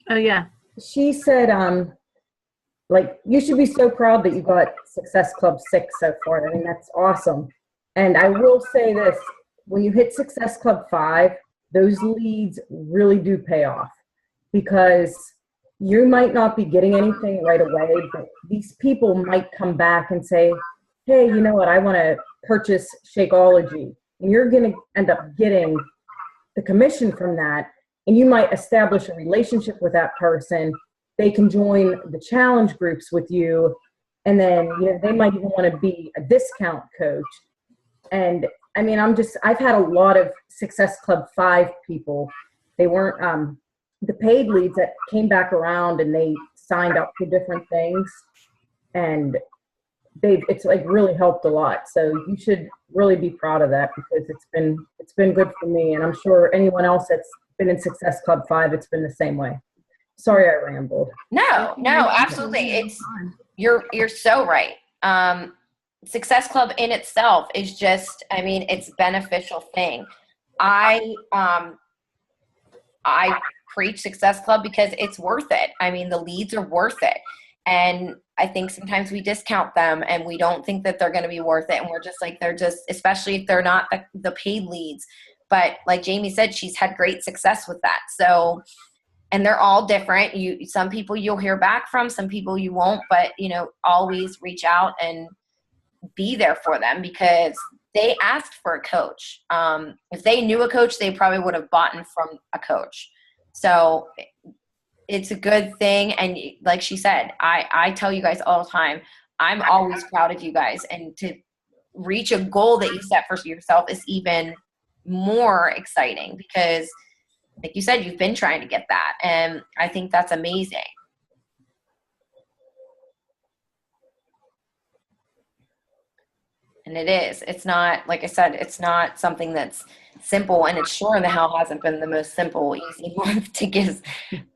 Oh yeah. She said, like, you should be so proud that you got Success Club 6 so far. I mean, that's awesome. And I will say this, when you hit Success Club 5, those leads really do pay off, because you might not be getting anything right away, but these people might come back and say, hey, you know what, I want to purchase Shakeology. And you're going to end up getting the commission from that. And you might establish a relationship with that person. They can join the challenge groups with you. And then, you know, they might even want to be a discount coach. And I mean, I've had a lot of Success Club 5 people. They weren't the paid leads that came back around and they signed up for different things. And it's like really helped a lot. So you should really be proud of that, because it's been good for me. And I'm sure anyone else that's been in Success Club 5, it's been the same way. Sorry, I rambled. No, absolutely. You're so right. Success Club in itself is just, I mean, it's a beneficial thing. I preach Success Club because it's worth it. I mean, the leads are worth it. And I think sometimes we discount them and we don't think that they're going to be worth it. And we're just like, they're just, especially if they're not the paid leads. But like Jamie said, she's had great success with that. So, and they're all different. Some people you'll hear back from, some people you won't, but you know, always reach out and be there for them, because they asked for a coach. If they knew a coach, they probably would have bought from a coach. So it's a good thing. And like she said, I tell you guys all the time, I'm always proud of you guys. And to reach a goal that you set for yourself is even more exciting, because like you said, you've been trying to get that. And I think that's amazing. And it is. It's not, like I said, it's not something that's simple. And it's sure the hell hasn't been the most simple, easy month to get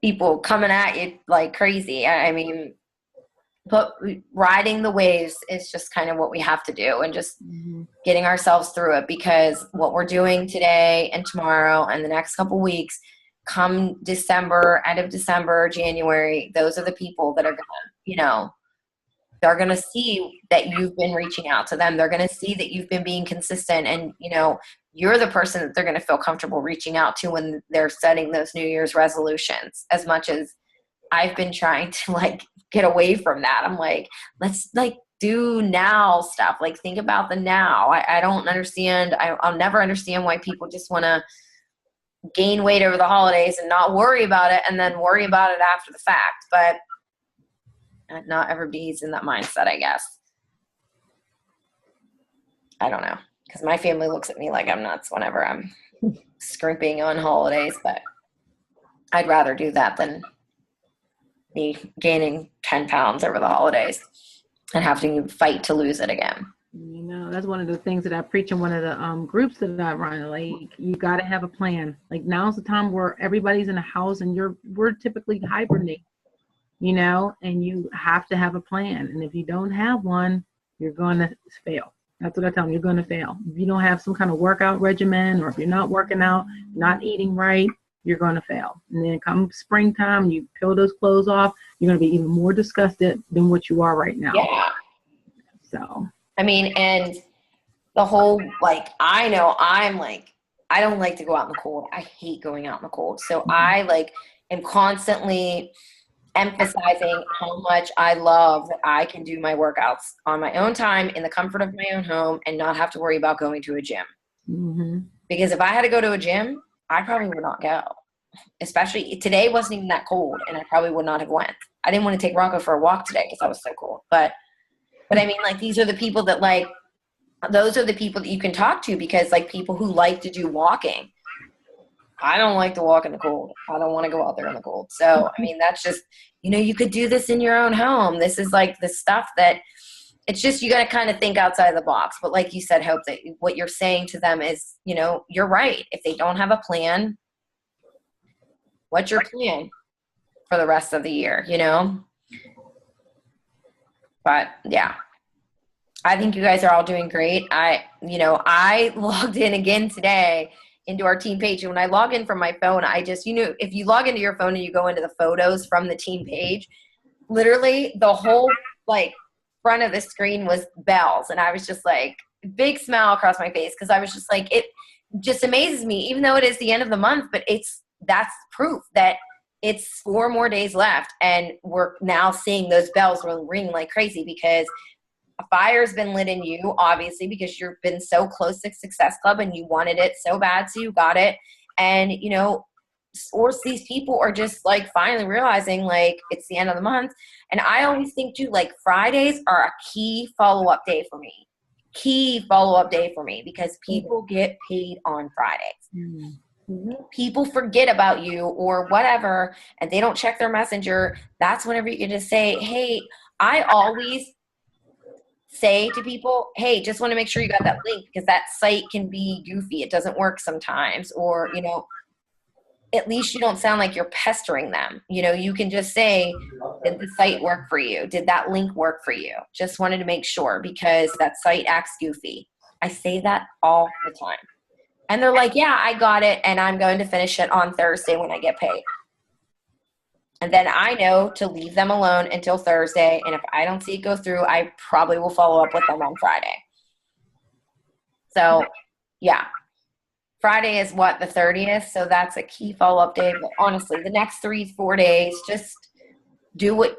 people coming at you like crazy. I mean, but riding the waves is just kind of what we have to do, and just getting ourselves through it, because what we're doing today and tomorrow and the next couple weeks, come December, end of December, January, those are the people that are going to, you know, they're going to see that you've been reaching out to them. They're going to see that you've been being consistent, and, you know, you're the person that they're going to feel comfortable reaching out to when they're setting those New Year's resolutions. As much as I've been trying to like get away from that, I'm like, let's like do now stuff. Like think about the now. I don't understand. I'll never understand why people just want to gain weight over the holidays and not worry about it, and then worry about it after the fact. But not everybody's in that mindset, I guess. I don't know, because my family looks at me like I'm nuts whenever I'm scrimping on holidays, but I'd rather do that than be gaining 10 pounds over the holidays and having to fight to lose it again. You know, that's one of the things that I preach in one of the groups that I run. Like, you got to have a plan. Like, now's the time where everybody's in the house and we're typically hibernating, you know, and you have to have a plan. And if you don't have one, you're going to fail. That's what I tell them. You're going to fail. If you don't have some kind of workout regimen, or if you're not working out, not eating right, you're going to fail. And then come springtime, you peel those clothes off, you're going to be even more disgusted than what you are right now. Yeah. So, I mean, and the whole, like, I know I'm like, I don't like to go out in the cold. I hate going out in the cold. So I like am constantly emphasizing how much I love that I can do my workouts on my own time in the comfort of my own home and not have to worry about going to a gym. mm-hmm. Because if I had to go to a gym, I probably would not go. Especially today wasn't even that cold, and I probably would not have went. I didn't want to take Rocco for a walk today because I was so cold. But I mean, like, these are the people that, like, those are the people that you can talk to, because, like, people who like to do walking. I don't like to walk in the cold. I don't want to go out there in the cold. So, I mean, that's just, you know, you could do this in your own home. This is like the stuff that it's just, you got to kind of think outside the box. But like you said, Hope, that what you're saying to them is, you know, you're right. If they don't have a plan, what's your plan for the rest of the year, you know? But yeah, I think you guys are all doing great. I logged in again today into our team page. And when I log in from my phone, I just, if you log into your phone and you go into the photos from the team page, literally the whole like front of the screen was bells. And I was just like, big smile across my face, because I was just like, it just amazes me, even though it is the end of the month, but that's proof that it's 4 more days left. And we're now seeing those bells will ring like crazy, because a fire's been lit in you, obviously, because you've been so close to Success Club and you wanted it so bad, so you got it. And, or these people are just like finally realizing like it's the end of the month. And I always think too, like Fridays are a key follow-up day for me. Because people get paid on Fridays. People forget about you or whatever, and they don't check their messenger. That's whenever you can just say, hey, I always say to people, hey, just want to make sure you got that link, because that site can be goofy. It doesn't work sometimes. Or, at least you don't sound like you're pestering them. You can just say, did the site work for you? Did that link work for you? Just wanted to make sure, because that site acts goofy. I say that all the time. And they're like, yeah, I got it, and I'm going to finish it on Thursday when I get paid. And then I know to leave them alone until Thursday. And if I don't see it go through, I probably will follow up with them on Friday. So, yeah. Friday is what, the 30th? So that's a key follow-up day. But honestly, the next 3-4 days, just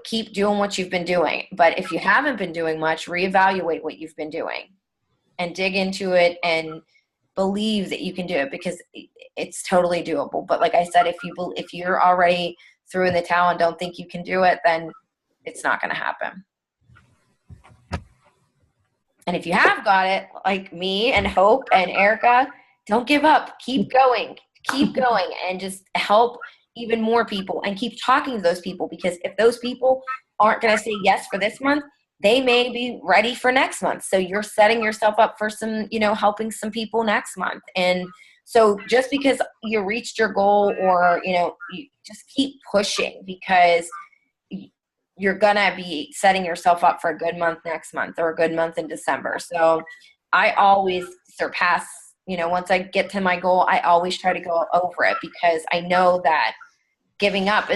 keep doing what you've been doing. But if you haven't been doing much, reevaluate what you've been doing and dig into it and believe that you can do it, because it's totally doable. But like I said, if you're already threw in the towel and don't think you can do it, then it's not going to happen. And if you have got it, like me and Hope and Erica, don't give up. Keep going, and just help even more people, and keep talking to those people, because if those people aren't going to say yes for this month, they may be ready for next month. So you're setting yourself up for some, helping some people next month. And so just because you reached your goal, or, you just keep pushing, because you're going to be setting yourself up for a good month next month, or a good month in December. So I always surpass, once I get to my goal, I always try to go over it, because I know that giving up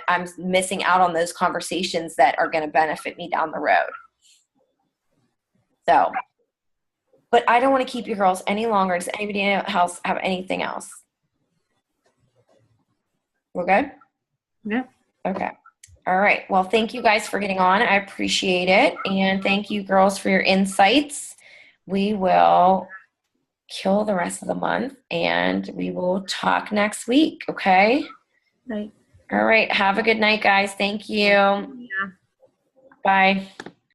I'm missing out on those conversations that are going to benefit me down the road. So, but I don't want to keep you girls any longer. Does anybody else have anything else? We're good? Yeah. Okay. All right. Well, thank you guys for getting on. I appreciate it. And thank you girls for your insights. We will kill the rest of the month, and we will talk next week. Okay. Right. All right. Have a good night, guys. Thank you. Yeah. Bye.